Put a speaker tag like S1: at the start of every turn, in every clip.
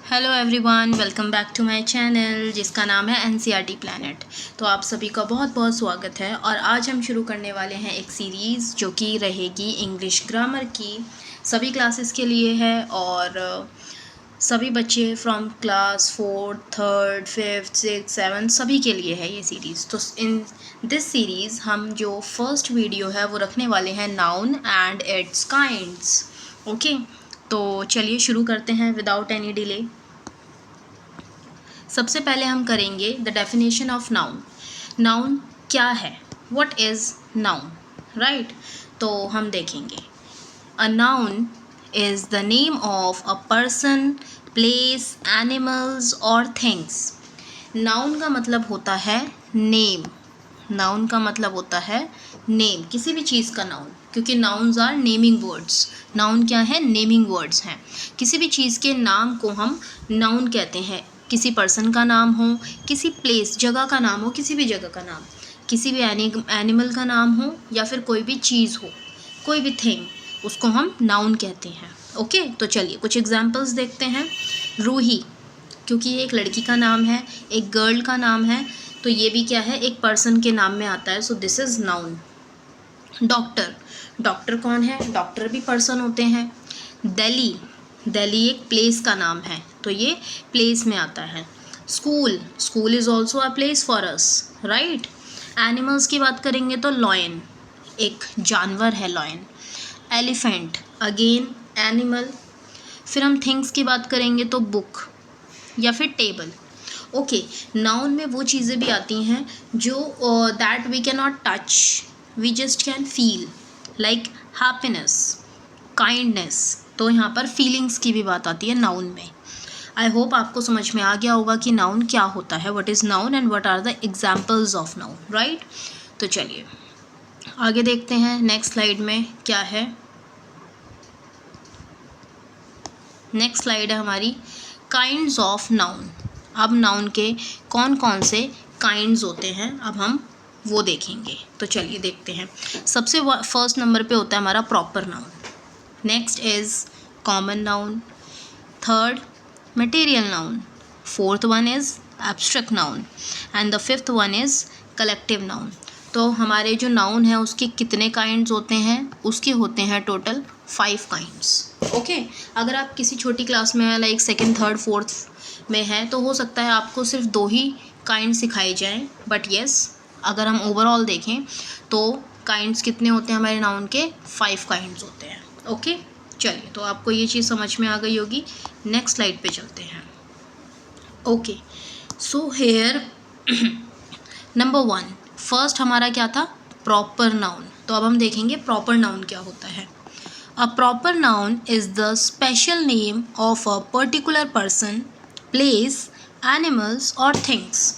S1: Hello everyone, welcome back to my channel जिसका नाम है एनसीईआरटी प्लैनेट। तो आप सभी का बहुत बहुत स्वागत है और आज हम शुरू करने वाले हैं एक सीरीज़ जो कि रहेगी इंग्लिश ग्रामर की। सभी क्लासेस के लिए है और सभी बच्चे from class 4th, 3rd, 5th, 6th, 7th सभी के लिए है ये सीरीज़। तो इन दिस सीरीज़ हम जो फर्स्ट वीडियो है वो रखने वाले हैं noun and it's kinds. Okay, तो चलिए शुरू करते हैं विदाउट एनी डिले। सबसे पहले हम करेंगे the definition of noun. Noun क्या है? What is noun, right? तो हम देखेंगे a noun is the name of a person, place, animals और थिंग्स। नाउन का मतलब होता है नेम। नाउन का मतलब होता है नेम, किसी भी चीज़ का नाउन, क्योंकि nouns are naming words. Noun क्या है? नेमिंग वर्ड्स हैं। किसी भी चीज़ के नाम को हम नाउन कहते हैं। किसी पर्सन का नाम हो, किसी प्लेस जगह का नाम हो, किसी भी जगह का नाम, किसी भी एनिमल का नाम हो या फिर कोई भी चीज़ हो, कोई भी थिंग, उसको हम नाउन कहते हैं। ओके, तो चलिए कुछ एग्जांपल्स देखते हैं। रूही, क्योंकि ये एक लड़की का नाम है, एक गर्ल का नाम है, तो ये भी क्या है? एक पर्सन के नाम में आता है, so this is noun. Doctor, doctor कौन है? डॉक्टर भी पर्सन होते हैं। दिल्ली, दिल्ली एक प्लेस का नाम है, तो ये प्लेस में आता है। School, school is also a place for us, right? Animals की बात करेंगे तो लॉयन एक जानवर है, लॉयन। Elephant again animal. फिर हम थिंग्स की बात करेंगे तो बुक या फिर टेबल। ओके, नाउन में वो चीज़ें भी आती हैं जो that we can not touch, we just can feel, like happiness, kindness. तो यहाँ पर फीलिंग्स की भी बात आती है नाउन में। आई होप आपको समझ में आ गया होगा कि नाउन क्या होता है, what is noun and what are the examples of noun, right? तो चलिए आगे देखते हैं नेक्स्ट स्लाइड में क्या है। नेक्स्ट स्लाइड है हमारी काइंड्स ऑफ नाउन। अब नाउन के कौन कौन से काइंड्स होते हैं अब हम वो देखेंगे। तो चलिए देखते हैं। सबसे फर्स्ट नंबर पे होता है हमारा proper noun. Next is common noun. Third material noun. Fourth one is abstract noun and the fifth one is collective noun. तो हमारे जो नाउन है उसके कितने काइंड्स होते हैं? उसके होते हैं टोटल 5 काइंड्स। ओके, अगर आप किसी छोटी क्लास में हैं, लाइक 2nd, 3rd, 4th में हैं, तो हो सकता है आपको सिर्फ 2 ही काइंड सिखाए जाएं, बट येस अगर हम ओवरऑल देखें तो काइंड्स कितने होते हैं हमारे नाउन के? 5 काइंड्स होते हैं। ओके, चलिए तो आपको ये चीज़ समझ में आ गई होगी। नेक्स्ट स्लाइड पे चलते हैं। Okay, so here number 1 first हमारा क्या था? Proper noun. तो अब हम देखेंगे प्रॉपर नाउन क्या होता है। A proper noun is the special name of a particular person, place, animals और थिंग्स।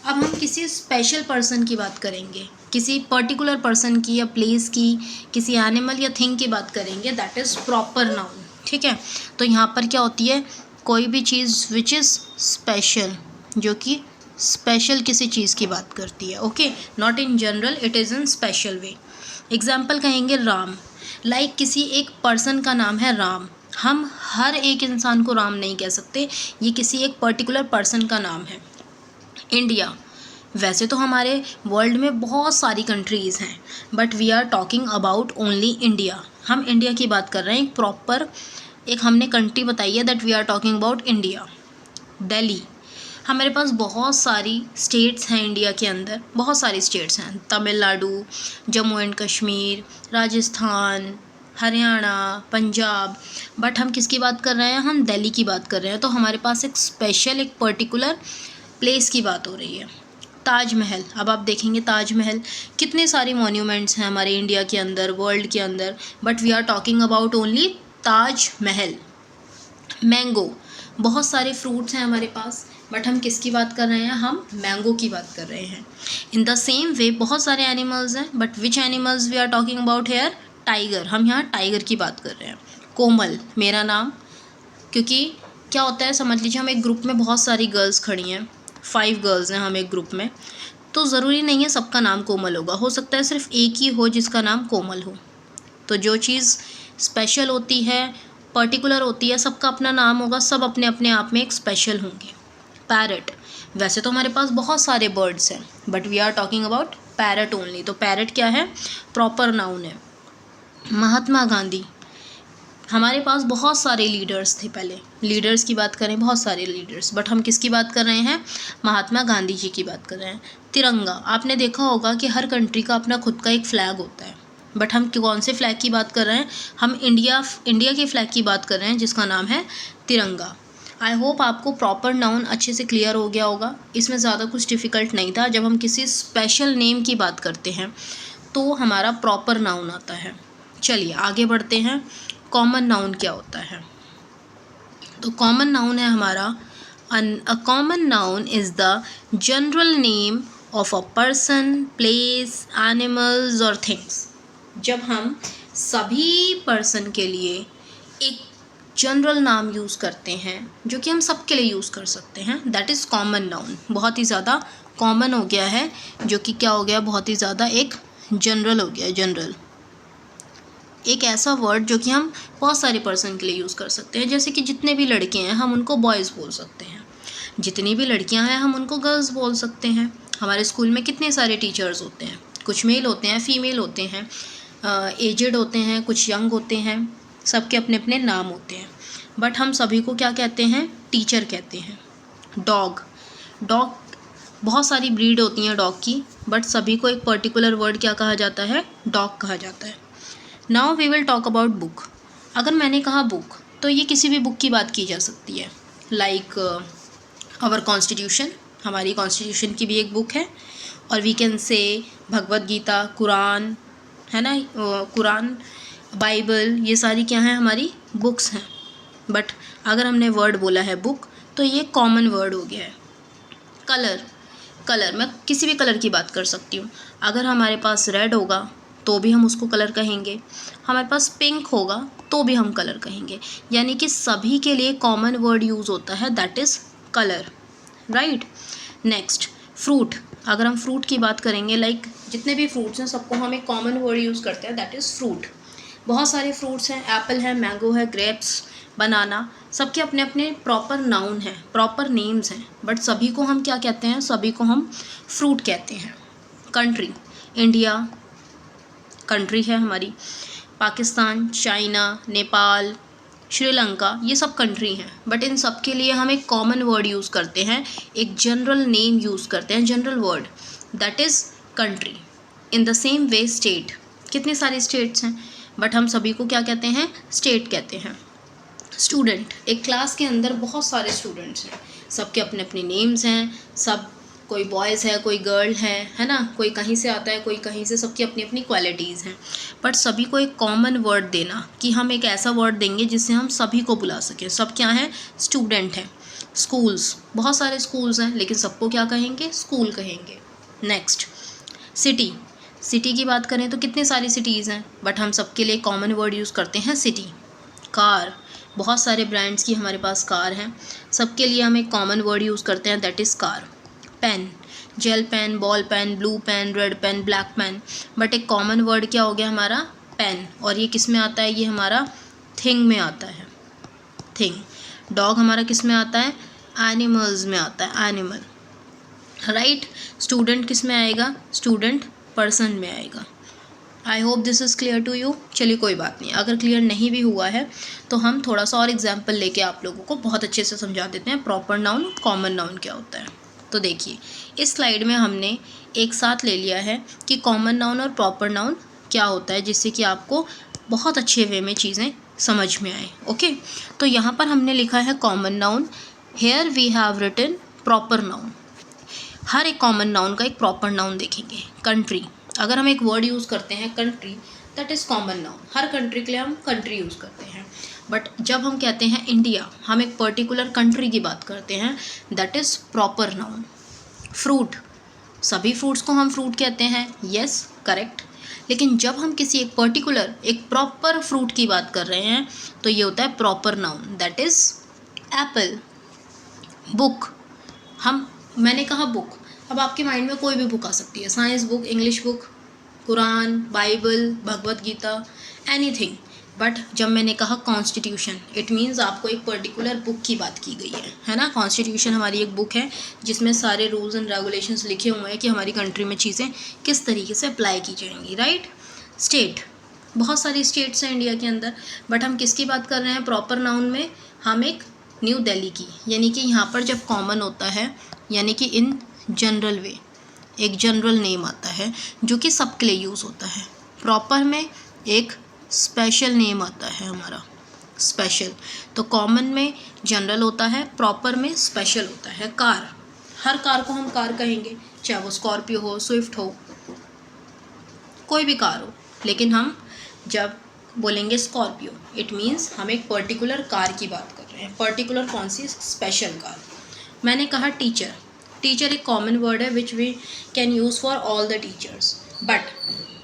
S1: अब हम किसी स्पेशल पर्सन की बात करेंगे, किसी पर्टिकुलर पर्सन की या प्लेस की, किसी एनिमल या थिंग की बात करेंगे, दैट इज़ प्रॉपर नाउन। ठीक है, तो यहाँ पर क्या होती है? कोई भी चीज़ विच इज़ स्पेशल, जो कि स्पेशल किसी चीज़ की बात करती है। Okay, not in general, it is in special way. Example कहेंगे राम, लाइक किसी एक पर्सन का नाम है राम। हम हर एक इंसान को राम नहीं कह सकते, ये किसी एक पर्टिकुलर पर्सन का नाम है। इंडिया, वैसे तो हमारे वर्ल्ड में बहुत सारी कंट्रीज़ हैं, but we are talking about only India. हम इंडिया की बात कर रहे हैं, एक प्रॉपर एक हमने कंट्री बताई है, that we are talking about India. Delhi, हमारे पास बहुत सारी स्टेट्स हैं इंडिया के अंदर, बहुत सारी स्टेट्स हैं, तमिलनाडु, जम्मू एंड कश्मीर, राजस्थान, हरियाणा, पंजाब, बट हम किसकी बात कर रहे हैं? हम दिल्ली की बात कर रहे हैं। तो हमारे पास एक स्पेशल, एक पर्टिकुलर प्लेस की बात हो रही है। ताजमहल, अब आप देखेंगे ताजमहल, कितने सारे मॉन्यूमेंट्स हैं हमारे इंडिया के अंदर, वर्ल्ड के अंदर, but we are talking about only Taj Mahal. Mango, बहुत सारे फ्रूट्स हैं हमारे पास, बट हम किसकी बात कर रहे हैं? हम मैंगो की बात कर रहे हैं। इन द सेम वे बहुत सारे एनिमल्स हैं, but which animals we are talking about here? Tiger, हम यहाँ टाइगर की बात कर रहे हैं। कोमल, मेरा नाम, क्योंकि क्या होता है समझ लीजिए, हम एक ग्रुप में बहुत सारी गर्ल्स खड़ी हैं, 5 गर्ल्स हैं हम एक ग्रुप में, तो ज़रूरी नहीं है सबका नाम कोमल होगा, हो सकता है सिर्फ एक ही हो जिसका नाम कोमल हो। तो जो चीज़ स्पेशल होती है, पर्टिकुलर होती है, सबका अपना नाम होगा, सब अपने अपने आप में एक स्पेशल होंगे। पैरट, वैसे तो हमारे पास बहुत सारे बर्ड्स हैं but we are talking about parrot only. तो पैरट क्या है, प्रॉपर नाउन है। महात्मा गांधी, हमारे पास बहुत सारे लीडर्स थे, पहले लीडर्स की बात करें बहुत सारे लीडर्स, बट हम किसकी बात कर रहे हैं, महात्मा गांधी जी की बात कर रहे हैं। तिरंगा, आपने देखा होगा कि हर कंट्री का अपना खुद का एक फ़्लैग होता है, बट हम कौन से फ्लैग की बात कर रहे हैं, हम इंडिया के फ्लैग की बात कर रहे हैं जिसका नाम है तिरंगा। आई होप आपको प्रॉपर नाउन अच्छे से क्लियर हो गया होगा, इसमें ज़्यादा कुछ डिफ़िकल्ट नहीं था। जब हम किसी स्पेशल नेम की बात करते हैं तो हमारा प्रॉपर नाउन आता है। चलिए आगे बढ़ते हैं, कॉमन नाउन क्या होता है। तो कॉमन नाउन है हमारा, a common noun is the general name of a person, place, animals और थिंग्स। जब हम सभी पर्सन के लिए एक जनरल नाम यूज़ करते हैं जो कि हम सबके लिए यूज़ कर सकते हैं, दैट इज़ कॉमन नाउन। बहुत ही ज़्यादा कॉमन हो गया है, जो कि क्या हो गया, बहुत ही ज़्यादा एक जनरल हो गया। जनरल एक ऐसा वर्ड जो कि हम बहुत सारे पर्सन के लिए यूज़ कर सकते हैं। जैसे कि जितने भी लड़के हैं हम उनको बॉयज़ बोल सकते हैं, जितनी भी लड़कियां हैं हम उनको गर्ल्स बोल सकते हैं। हमारे स्कूल में कितने सारे टीचर्स होते हैं, कुछ मेल होते हैं, फीमेल होते हैं, एजेड होते हैं, कुछ यंग होते हैं, सबके अपने अपने नाम होते हैं, बट हम सभी को क्या कहते हैं, टीचर कहते हैं। डॉग, डॉग बहुत सारी ब्रीड होती हैं डॉग की, बट सभी को एक पर्टिकुलर वर्ड क्या कहा जाता है, डॉग कहा जाता है। Now we will talk about book. अगर मैंने कहा बुक तो ये किसी भी बुक की बात की जा सकती है, लाइक आवर कॉन्स्टिट्यूशन, हमारी कॉन्स्टिट्यूशन की भी एक बुक है, और we can say Bhagavad Gita, Quran है ना, कुरान, बाइबल, ये सारी क्या हैं, हमारी बुक्स हैं। बट अगर हमने वर्ड बोला है बुक तो ये कॉमन वर्ड हो गया है। कलर, कलर मैं किसी भी कलर की बात कर सकती हूँ। अगर हमारे पास रेड होगा तो भी हम उसको कलर कहेंगे, हमारे पास पिंक होगा तो भी हम कलर कहेंगे, यानी कि सभी के लिए कॉमन वर्ड यूज़ होता है, that is colour, right. Next fruit, अगर हम फ्रूट की बात करेंगे, लाइक जितने भी फ्रूट्स हैं सबको हम एक कॉमन वर्ड यूज़ करते हैं, दैट इज़ फ्रूट। बहुत सारे फ्रूट्स हैं, एप्पल है, मैंगो है, ग्रेप्स, बनाना, सबके अपने अपने प्रॉपर नाउन हैं, प्रॉपर नेम्स हैं, बट सभी को हम क्या कहते हैं, सभी को हम फ्रूट कहते हैं। कंट्री, इंडिया कंट्री है हमारी, पाकिस्तान, चाइना, नेपाल, श्रीलंका, ये सब कंट्री हैं, बट इन सब के लिए हम एक कॉमन वर्ड यूज़ करते हैं, एक जनरल नेम यूज़ करते हैं, general word, that is country. In the same way state, कितने सारे स्टेट्स हैं, बट हम सभी को क्या कहते हैं, स्टेट कहते हैं। स्टूडेंट, एक क्लास के अंदर बहुत सारे स्टूडेंट्स हैं, सबके अपने अपने नेम्स हैं, सब कोई बॉयज़ है, कोई गर्ल है ना, कोई कहीं से आता है, कोई कहीं से, सबकी अपनी अपनी क्वालिटीज़ हैं, बट सभी को एक कॉमन वर्ड देना कि हम एक ऐसा वर्ड देंगे जिससे हम सभी को बुला सकें। सब क्या हैं, स्टूडेंट हैं। स्कूल्स, बहुत सारे स्कूल्स हैं लेकिन सबको क्या कहेंगे, स्कूल कहेंगे। नेक्स्ट सिटी, सिटी की बात करें तो कितने सारी सिटीज़ हैं, बट हम सबके लिए कॉमन वर्ड यूज़ करते हैं, सिटी। कार, बहुत सारे ब्रांड्स की हमारे पास कार हैं, सबके लिए हम एक कॉमन वर्ड यूज़ करते हैं, that is car. Pen, gel pen, ball pen, blue pen, red pen, black pen, but एक कॉमन वर्ड क्या हो गया हमारा, पेन। और ये किस में आता है, ये हमारा थिंग में आता है, थिंग। डॉग हमारा किस में आता है, एनिमल्स में आता है, एनिमल, राइट। स्टूडेंट किस में आएगा, स्टूडेंट पर्सन में आएगा। I hope this is clear to you. चलिए कोई बात नहीं, अगर क्लियर नहीं भी हुआ है तो हम थोड़ा सा और एग्जाम्पल लेके आप लोगों को बहुत अच्छे से समझा देते हैं प्रॉपर नाउन, कॉमन नाउन क्या होता है। तो देखिए इस स्लाइड में हमने एक साथ ले लिया है कि कॉमन नाउन और प्रॉपर नाउन क्या होता है, जिससे कि आपको बहुत अच्छे वे में चीज़ें समझ में आए। ओके, तो यहाँ पर हमने लिखा है common noun, here we have written proper noun. हर एक कॉमन नाउन का एक प्रॉपर नाउन देखेंगे। कंट्री, अगर हम एक वर्ड यूज़ करते हैं country, that is common noun, her country के लिए हम कंट्री यूज़ करते हैं। बट जब हम कहते हैं इंडिया, हम एक पर्टिकुलर कंट्री की बात करते हैं, that is proper noun. Fruit, सभी फ्रूट्स को हम फ्रूट कहते हैं, यस करेक्ट, लेकिन जब हम किसी एक पर्टिकुलर एक प्रॉपर फ्रूट की बात कर रहे हैं तो ये होता है proper noun, that is Apple. Book, मैंने कहा बुक, अब आपके माइंड में कोई भी बुक आ सकती है, science book, English book, Quran, Bible, Bhagavad Gita, anything, but जब मैंने कहा कॉन्स्टिट्यूशन, इट मीन्स आपको एक पर्टिकुलर बुक की बात की गई है ना। कॉन्स्टिट्यूशन हमारी एक बुक है जिसमें सारे रूल्स एंड रेगुलेशंस लिखे हुए हैं कि हमारी कंट्री में चीज़ें किस तरीके से अप्लाई की जाएंगी, राइट। स्टेट, बहुत सारी स्टेट्स हैं इंडिया के अंदर, बट हम किसकी बात कर रहे हैं प्रॉपर नाउन में, हम एक न्यू दिल्ली की, यानी कि यहाँ पर जब कॉमन होता है, यानी कि इन जनरल वे एक जनरल नेम आता है जो कि सबके लिए यूज़ होता है। प्रॉपर में एक स्पेशल नेम आता है हमारा, स्पेशल। तो कॉमन में जनरल होता है, प्रॉपर में स्पेशल होता है। कार, हर कार को हम कार कहेंगे, चाहे वो स्कॉर्पियो हो, स्विफ्ट हो, कोई भी कार हो, लेकिन हम जब बोलेंगे स्कॉर्पियो, इट मीन्स हम एक पर्टिकुलर कार की बात कर रहे हैं। पर्टिकुलर कौन सी, स्पेशल कार। मैंने कहा टीचर, टीचर एक कॉमन वर्ड है which we can use for all the teachers, but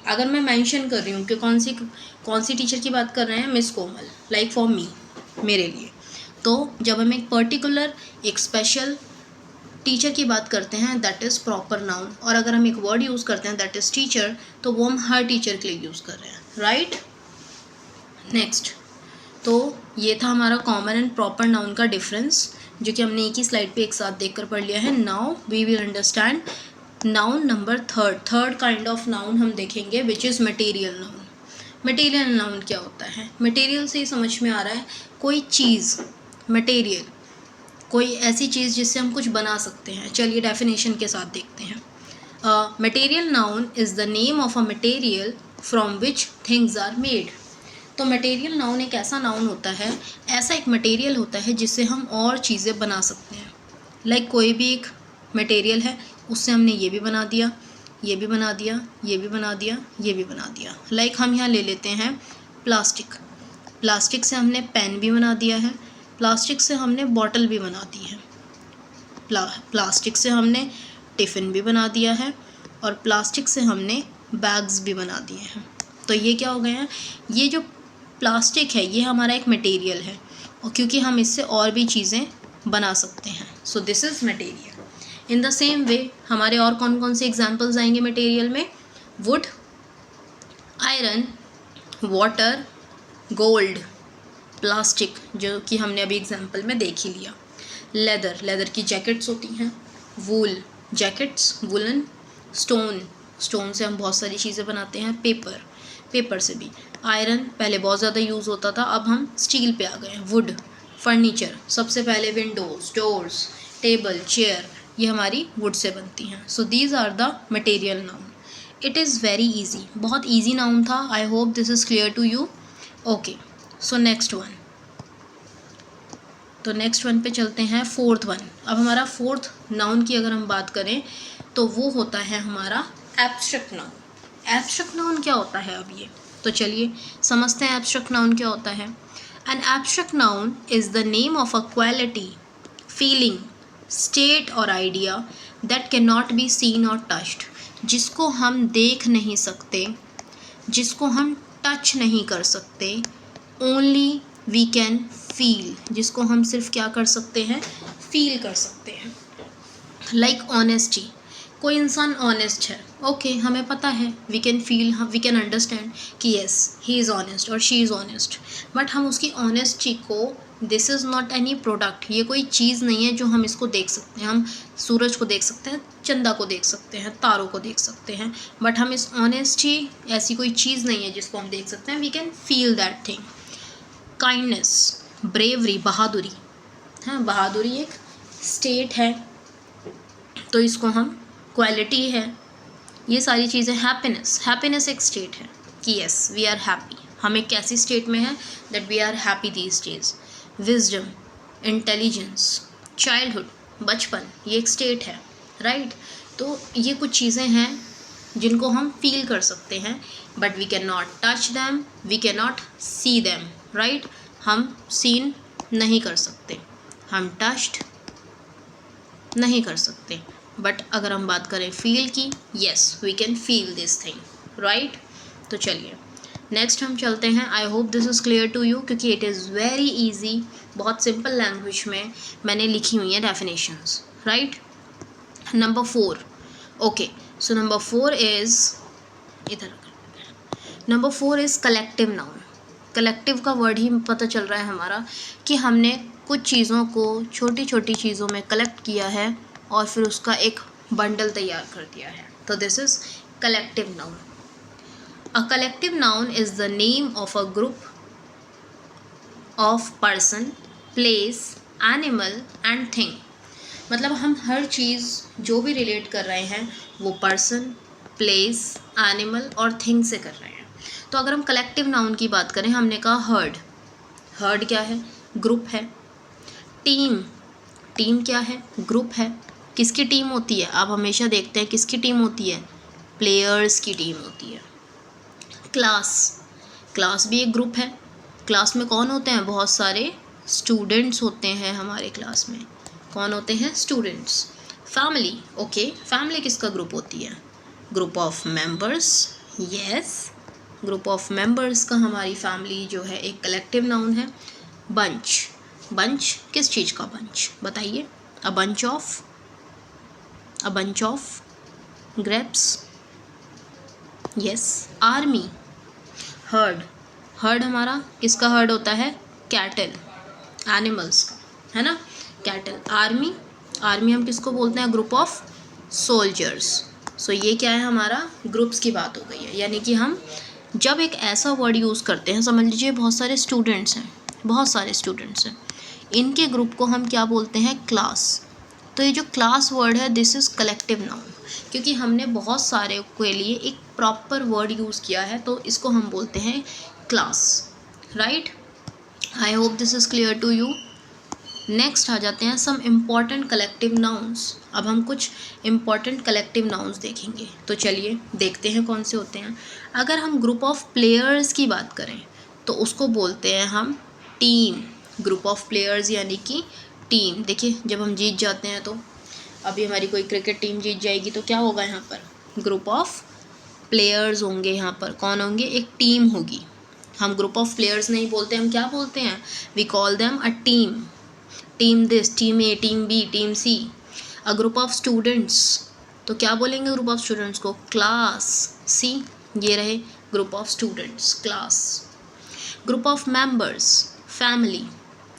S1: अगर मैं मेंशन कर रही हूँ कि कौन सी टीचर की बात कर रहे हैं, miss Komal, like for me, मेरे लिए, तो जब हम एक पर्टिकुलर एक स्पेशल टीचर की बात करते हैं दैट इज़ प्रॉपर नाउन। और अगर हम एक वर्ड यूज़ करते हैं दैट इज़ टीचर, तो वो हम हर टीचर के लिए यूज़ कर रहे हैं, राइट। नेक्स्ट, तो ये था हमारा कॉमन एंड प्रॉपर नाउन का डिफरेंस, जो कि हमने एक ही स्लाइड पे एक साथ देखकर पढ़ लिया है। Now we will understand noun number third kind of noun हम देखेंगे which is material noun. Material noun क्या होता है, मटेरियल से ही समझ में आ रहा है कोई चीज़, मटेरियल कोई ऐसी चीज़ जिससे हम कुछ बना सकते हैं। चलिए डेफिनेशन के साथ देखते हैं। Material noun is the name of a material from which things are made. तो मटेरियल नाउन एक ऐसा नाउन होता है, ऐसा एक मटेरियल होता है जिससे हम और चीज़ें बना सकते हैं। लाइक कोई भी एक मटेरियल है, उससे हमने ये भी बना दिया, ये भी बना दिया, ये भी बना दिया, ये भी बना दिया। लाइक हम यहाँ ले लेते हैं प्लास्टिक, प्लास्टिक से हमने पेन भी बना दिया है, प्लास्टिक से हमने बॉटल भी बना दी है, प्लास्टिक से हमने टिफ़िन भी बना दिया है, और प्लास्टिक से हमने बैग्स भी बना दिए हैं। तो ये क्या हो गए हैं, ये जो प्लास्टिक है ये हमारा एक मटेरियल है, और क्योंकि हम इससे और भी चीज़ें बना सकते हैं, so this is material. In the same way हमारे और कौन कौन से एग्जाम्पल्स आएंगे मटेरियल में, would, iron, water, gold, plastic जो कि हमने अभी एग्जाम्पल में देख ही लिया, लेदर, लेदर की जैकेट्स होती हैं, वूल, जैकेट्स वुलन, स्टोन, स्टोन से हम बहुत सारी चीज़ें बनाते हैं, पेपर, पेपर से भी, आयरन पहले बहुत ज़्यादा यूज़ होता था, अब हम स्टील पे आ गए हैं, वुड, फर्नीचर, सबसे पहले विंडोज़, डोर्स, टेबल, चेयर, ये हमारी वुड से बनती हैं। So these are the material noun. It is very easy, बहुत ईजी नाउन था। I hope this is clear to you. Okay, so next one, तो नेक्स्ट वन पे चलते हैं, फोर्थ वन। अब हमारा फोर्थ नाउन की अगर हम बात करें तो वो होता है हमारा एब्स्ट्रैक्ट नाउन। एब्स्ट्रैक्ट नाउन क्या होता है अब ये, तो चलिए समझते हैं एब्स्ट्रैक्ट नाउन क्या होता है। An abstract noun is the name of a quality, feeling, state or idea that can not be seen or touched, जिसको हम देख नहीं सकते, जिसको हम टच नहीं कर सकते, ओनली वी कैन फील, जिसको हम सिर्फ क्या कर सकते हैं, फील कर सकते हैं। लाइक ऑनेस्टी, कोई इंसान ऑनेस्ट है, ओके हमें पता है, we can feel, we can understand कि येस ही इज़ ऑनेस्ट और शी इज़ ऑनेस्ट, बट हम उसकी ऑनेस्टी को, this is not any product, ये कोई चीज़ नहीं है जो हम इसको देख सकते हैं। हम सूरज को देख सकते हैं, चंदा को देख सकते हैं, तारों को देख सकते हैं, बट हम इस ऑनेस्टी ऐसी कोई चीज़ नहीं है जिसको हम देख सकते हैं, we can feel that thing. Kindness, bravery, बहादुरी, हाँ बहादुरी एक स्टेट है, तो इसको हम क्वालिटी है, ये सारी चीज़ें। हैप्पीनेस, हैप्पीनेस एक स्टेट है कि यस वी आर हैप्पी, हम एक ऐसी स्टेट में हैं that we are happy these days. Wisdom, intelligence, childhood, बचपन, ये एक स्टेट है, राइट। तो ये कुछ चीज़ें हैं जिनको हम फील कर सकते हैं, but we can not touch them, we can not see them, right. हम सीन नहीं कर सकते, हम टच्ड नहीं कर सकते, बट अगर हम बात करें फील की, yes we can feel this thing, right. तो चलिए नेक्स्ट हम चलते हैं। I hope this is clear to you, क्योंकि इट इज़ वेरी ईजी, बहुत सिंपल लैंग्वेज में मैंने लिखी हुई हैं definitions, right. Number 4, okay, so number 4 is, इधर number 4 is collective noun. Collective का वर्ड ही पता चल रहा है हमारा कि हमने कुछ चीज़ों को छोटी छोटी चीज़ों में कलेक्ट किया है और फिर उसका एक बंडल तैयार कर दिया है। तो this is collective noun. A collective noun is the name of a group of person, place, animal and thing. मतलब हम हर चीज़ जो भी रिलेट कर रहे हैं वो पर्सन, प्लेस, एनिमल और थिंग से कर रहे हैं। तो अगर हम कलेक्टिव नाउन की बात करें, हमने कहा हर्ड। हर्ड क्या है? ग्रुप है। टीम, टीम क्या है? ग्रुप है। किसकी टीम होती है? आप हमेशा देखते हैं किसकी टीम होती है? प्लेयर्स की टीम होती है। क्लास, क्लास भी एक ग्रुप है। क्लास में कौन होते हैं? बहुत सारे स्टूडेंट्स होते हैं हमारे क्लास में। कौन होते हैं? स्टूडेंट्स। फैमिली, ओके, फैमिली किसका ग्रुप होती है? Group of members, yes, group of members का हमारी फैमिली जो है एक कलेक्टिव नाउन है। बंच, बंच किस चीज़ का बंच? बताइए। A bunch of grapes, yes. Army, heard, heard हमारा किसका हर्ड होता है? कैटल, एनिमल्स का, है ना, कैटल। आर्मी, आर्मी हम किसको बोलते हैं? Group of soldiers. सो ये क्या है? हमारा ग्रुप्स की बात हो गई है। यानी कि हम जब एक ऐसा वर्ड यूज़ करते हैं, समझ लीजिए बहुत सारे स्टूडेंट्स हैं, बहुत सारे स्टूडेंट्स हैं, इनके ग्रुप को हम क्या बोलते हैं? क्लास। तो ये जो क्लास वर्ड है दिस इज़ कलेक्टिव नाउन, क्योंकि हमने बहुत सारे के लिए एक प्रॉपर वर्ड यूज़ किया है, तो इसको हम बोलते हैं class, right. I hope this is clear to you. Next आ जाते हैं सम इम्पॉर्टेंट कलेक्टिव नाउन्स। अब हम कुछ इम्पॉर्टेंट कलेक्टिव नाउन्स देखेंगे, तो चलिए देखते हैं कौन से होते हैं। अगर हम ग्रुप ऑफ प्लेयर्स की बात करें तो उसको बोलते हैं हम टीम। ग्रुप ऑफ प्लेयर्स यानी कि टीम। देखिए जब हम जीत जाते हैं, तो अभी हमारी कोई क्रिकेट टीम जीत जाएगी तो क्या होगा? यहाँ पर ग्रुप ऑफ प्लेयर्स होंगे। यहाँ पर कौन होंगे? एक टीम होगी। हम ग्रुप ऑफ प्लेयर्स नहीं बोलते, हम क्या बोलते हैं? We call them a team. Team this, team A, team B, team C. A group of students, तो क्या बोलेंगे ग्रुप ऑफ स्टूडेंट्स को? क्लास। सी, ये रहे group of students, class. Group of members, family.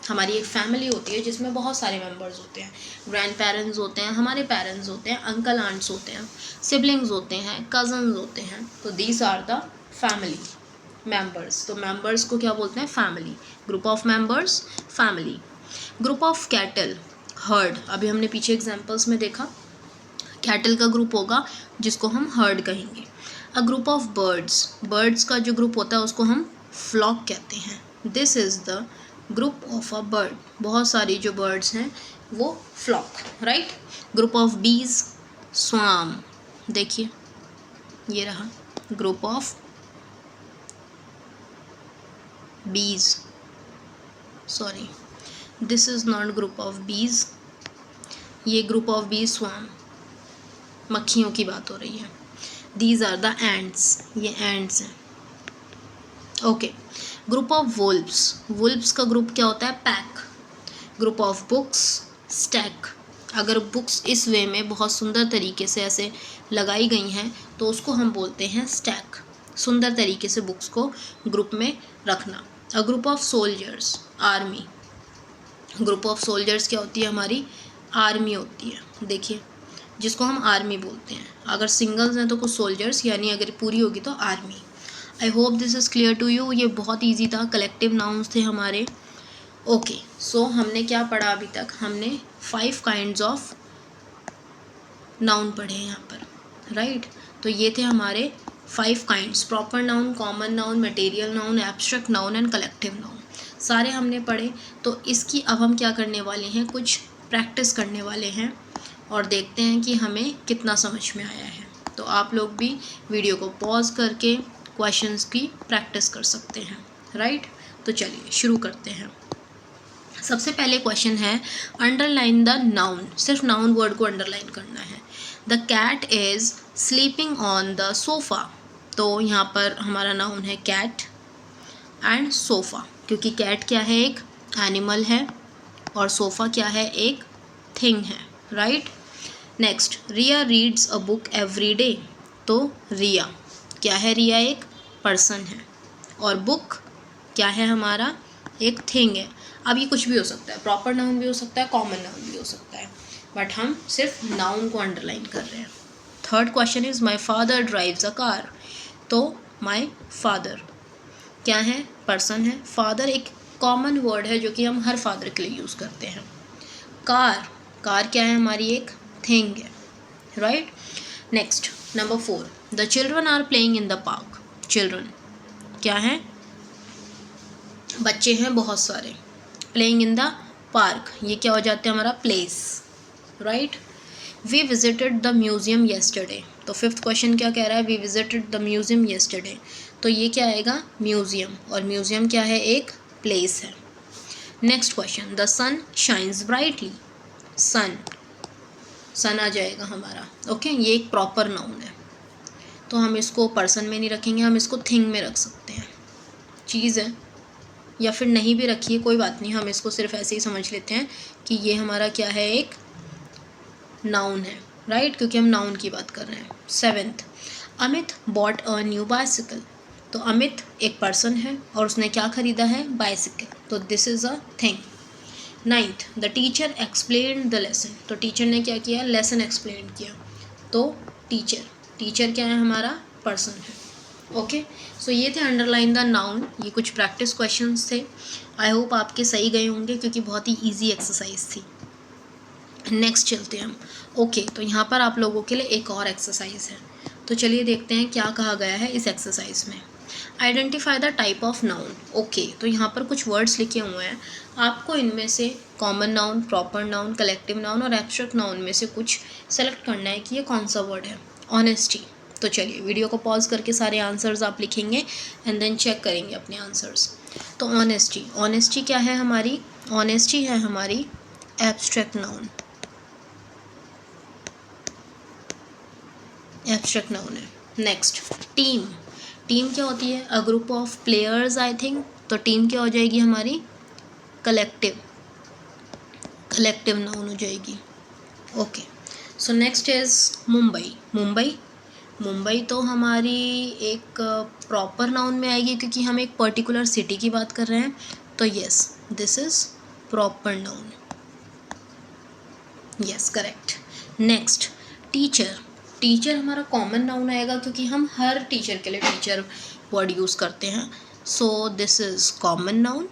S1: हमारी एक फैमिली होती है जिसमें बहुत सारे मेंबर्स होते हैं। ग्रैंड पेरेंट्स होते हैं, हमारे पेरेंट्स होते हैं, अंकल आंट्स होते हैं, सिबलिंग्स होते हैं, कजन्स होते हैं। तो these are the family members. तो मेंबर्स को क्या बोलते हैं? Family. Group of members, family. Group of cattle, herd. अभी हमने पीछे एग्जाम्पल्स में देखा, कैटल का ग्रुप होगा जिसको हम हर्ड कहेंगे। अ ग्रुप ऑफ बर्ड्स, बर्ड्स का जो ग्रुप होता है उसको हम फ्लॉक कहते हैं। This is the group of a bird. बहुत सारी जो बर्ड्स हैं वो फ्लॉक, राइट। ग्रुप ऑफ बीज, स्वाम। देखिए ये रहा ग्रुप ऑफ बीज, sorry this is not group of बीज, ये ग्रुप ऑफ बीज स्वाम, मक्खियों की बात हो रही है। दीज आर द एंड्स, ये एंड्स हैं, okay. Group of Wolves, Wolves का ग्रुप क्या होता है? Pack. Group of books, stack. अगर बुक्स इस वे में बहुत सुंदर तरीके से ऐसे लगाई गई हैं तो उसको हम बोलते हैं स्टैक। सुंदर तरीके से बुक्स को ग्रुप में रखना। अ group of soldiers, army. Group of soldiers क्या होती है? हमारी आर्मी होती है। देखिए जिसको हम आर्मी बोलते हैं। अगर सिंगल्स हैं तो कुछ सोल्जर्स, यानी अगर पूरी होगी तो army. I hope this is clear to you. ये बहुत ईजी था, कलेक्टिव नाउन्स थे हमारे। ओके, सो हमने क्या पढ़ा अभी तक? हमने 5 काइंड्स ऑफ नाउन पढ़े यहाँ पर, राइट। तो ये थे हमारे 5 kinds: proper noun, common noun, material noun, abstract noun and collective noun. सारे हमने पढ़े। तो इसकी अब हम क्या करने वाले हैं? कुछ प्रैक्टिस करने वाले हैं और देखते हैं कि हमें कितना समझ में आया है। तो आप लोग भी वीडियो को पॉज करके क्वेश्चंस की प्रैक्टिस कर सकते हैं, राइट। तो चलिए शुरू करते हैं। सबसे पहले क्वेश्चन है अंडरलाइन द नाउन। सिर्फ नाउन वर्ड को अंडरलाइन करना है। The cat is sleeping on the sofa. तो यहाँ पर हमारा नाउन है कैट एंड सोफ़ा, क्योंकि कैट क्या है? एक एनिमल है और सोफ़ा क्या है? एक थिंग है, right. Next, Riya reads a book every day. तो रिया क्या है? रिया एक पर्सन है और बुक क्या है हमारा, एक थिंग है। अब ये कुछ भी हो सकता है, प्रॉपर नाउन भी हो सकता है, कॉमन नाउन भी हो सकता है, बट हम सिर्फ नाउन को अंडरलाइन कर रहे हैं। Third question is my father drives a car. तो माई फादर क्या है, पर्सन है। फादर एक कॉमन वर्ड है जो कि हम हर फादर के लिए यूज़ करते हैं। कार, कार क्या है हमारी, एक थिंग है, right. Next number 4, the children are playing in the park. Children क्या है, बच्चे हैं बहुत सारे। प्लेइंग इन द पार्क, ये क्या हो जाता है हमारा, place, right. We visited the museum yesterday. तो फिफ्थ क्वेश्चन क्या कह रहा है, we visited the museum yesterday. तो ये क्या आएगा, म्यूजियम, और म्यूजियम क्या है, एक प्लेस है। Next question, the sun shines brightly. Sun, sun आ जाएगा हमारा, ओके। ये एक प्रॉपर नाउन है, तो हम इसको पर्सन में नहीं रखेंगे, हम इसको थिंग में रख सकते हैं, चीज़ है, या फिर नहीं भी रखिए कोई बात नहीं, हम इसको सिर्फ ऐसे ही समझ लेते हैं कि ये हमारा क्या है, एक नाउन है, राइट, क्योंकि हम नाउन की बात कर रहे हैं। 7th, Amit bought a new bicycle. तो अमित एक पर्सन है और उसने क्या खरीदा है, बाइसिकल, तो this is a thing. 9th, the teacher explain the lesson. तो टीचर ने क्या किया, लेसन एक्सप्लेन किया। तो टीचर, टीचर क्या है हमारा, पर्सन है, ओके। सो ये थे अंडरलाइन द नाउन, ये कुछ प्रैक्टिस क्वेश्चंस थे। आई होप आपके सही गए होंगे क्योंकि बहुत ही ईजी एक्सरसाइज थी। नेक्स्ट चलते हैं हम, ओके। तो यहाँ पर आप लोगों के लिए एक और एक्सरसाइज है, तो चलिए देखते हैं क्या कहा गया है इस एक्सरसाइज में। Identify the type of noun, okay. तो यहाँ पर कुछ वर्ड्स लिखे हुए हैं, आपको इनमें से common noun, proper noun, collective noun और एब्स्ट्रैक्ट नाउन में से कुछ सेलेक्ट करना है कि ये कौन सा वर्ड है। ऑनेस्टी, तो चलिए वीडियो को पॉज करके सारे आंसर्स आप लिखेंगे एंड देन चेक करेंगे अपने आंसर्स। तो ऑनेस्टी, ऑनेस्टी क्या है हमारी, ऑनेस्टी है हमारी एब्स्ट्रैक्ट नाउन, एब्स्ट्रैक्ट नाउन है। नेक्स्ट टीम, टीम क्या होती है, अ group of players I think, तो टीम क्या हो जाएगी हमारी, कलेक्टिव, कलेक्टिव नाउन हो जाएगी, okay. So next is Mumbai, Mumbai, Mumbai तो हमारी एक प्रॉपर नाउन में आएगी क्योंकि हम एक पर्टिकुलर सिटी की बात कर रहे हैं, तो yes this is proper noun, yes correct. Next teacher, teacher हमारा कॉमन नाउन आएगा क्योंकि हम हर टीचर के लिए टीचर वर्ड यूज़ करते हैं, so this is common noun,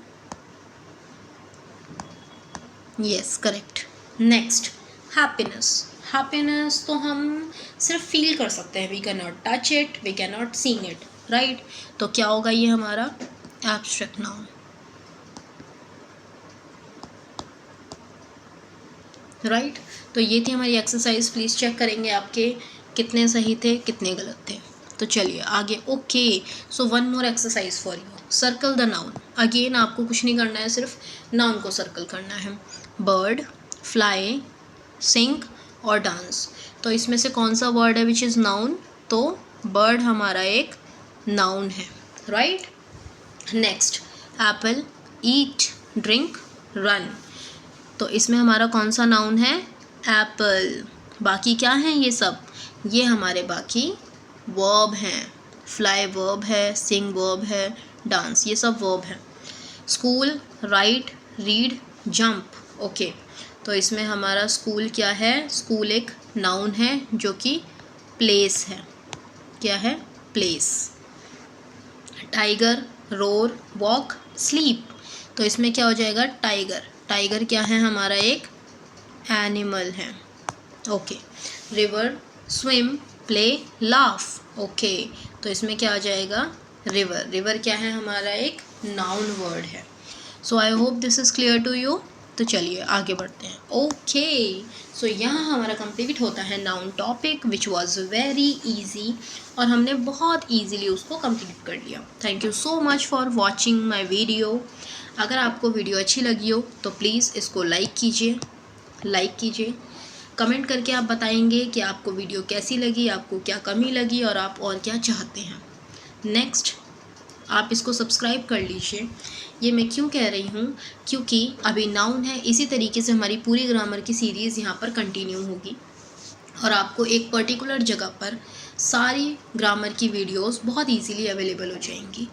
S1: yes correct. Next happiness, happiness तो हम सिर्फ फील कर सकते हैं, we can not touch it, we can not seen it, right. तो क्या होगा ये हमारा एब्स्ट्रैक्ट नाउन, राइट। तो ये थी हमारी एक्सरसाइज, प्लीज़ चेक करेंगे आपके कितने सही थे कितने गलत थे। तो चलिए आगे, okay. So one more exercise for you, circle the noun. Again आपको कुछ नहीं करना है, सिर्फ नाउन को सर्कल करना है। बर्ड, फ्लाई, सिंग और डांस। तो इसमें से कौन सा वर्ड है विच इज़ नाउन, तो बर्ड हमारा एक नाउन है, राइट। नेक्स्ट एप्पल, ईट, ड्रिंक, रन। तो इसमें हमारा कौन सा नाउन है, एप्पल। बाकी क्या हैं ये सब, ये हमारे बाकी वर्ब हैं, फ्लाई वर्ब है, सिंग वर्ब है, डांस, ये सब वर्ब हैं। School, right, read, jump, okay. तो इसमें हमारा स्कूल क्या है, स्कूल एक नाउन है जो कि प्लेस है, क्या है, place. Tiger, roar, walk, sleep. तो इसमें क्या हो जाएगा, टाइगर, टाइगर क्या है हमारा एक एनिमल है, okay. River, swim, play, laugh, okay. तो इसमें क्या आ जाएगा, रिवर, रिवर क्या है हमारा एक नाउन वर्ड है। So I hope this is clear to you. तो चलिए आगे बढ़ते हैं, ओके। सो यहाँ हमारा कंप्लीट होता है noun topic which was very easy, और हमने बहुत इजीली उसको कंप्लीट कर लिया। Thank you so much for watching my video. अगर आपको वीडियो अच्छी लगी हो तो प्लीज़ इसको लाइक कीजिए, लाइक कीजिए। कमेंट करके आप बताएंगे कि आपको वीडियो कैसी लगी, आपको क्या कमी लगी और आप और क्या चाहते हैं। नेक्स्ट आप इसको सब्सक्राइब कर लीजिए। ये मैं क्यों कह रही हूँ, क्योंकि अभी नाउन है, इसी तरीके से हमारी पूरी ग्रामर की सीरीज़ यहाँ पर कंटिन्यू होगी और आपको एक पर्टिकुलर जगह पर सारी ग्रामर की वीडियोस बहुत इजीली अवेलेबल हो जाएंगी,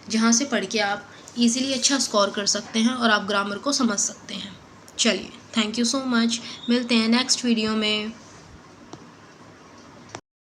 S1: जहाँ से पढ़ के आप ईज़िली अच्छा स्कोर कर सकते हैं और आप ग्रामर को समझ सकते हैं। चलिए, थैंक यू सो मच, मिलते हैं नेक्स्ट वीडियो में।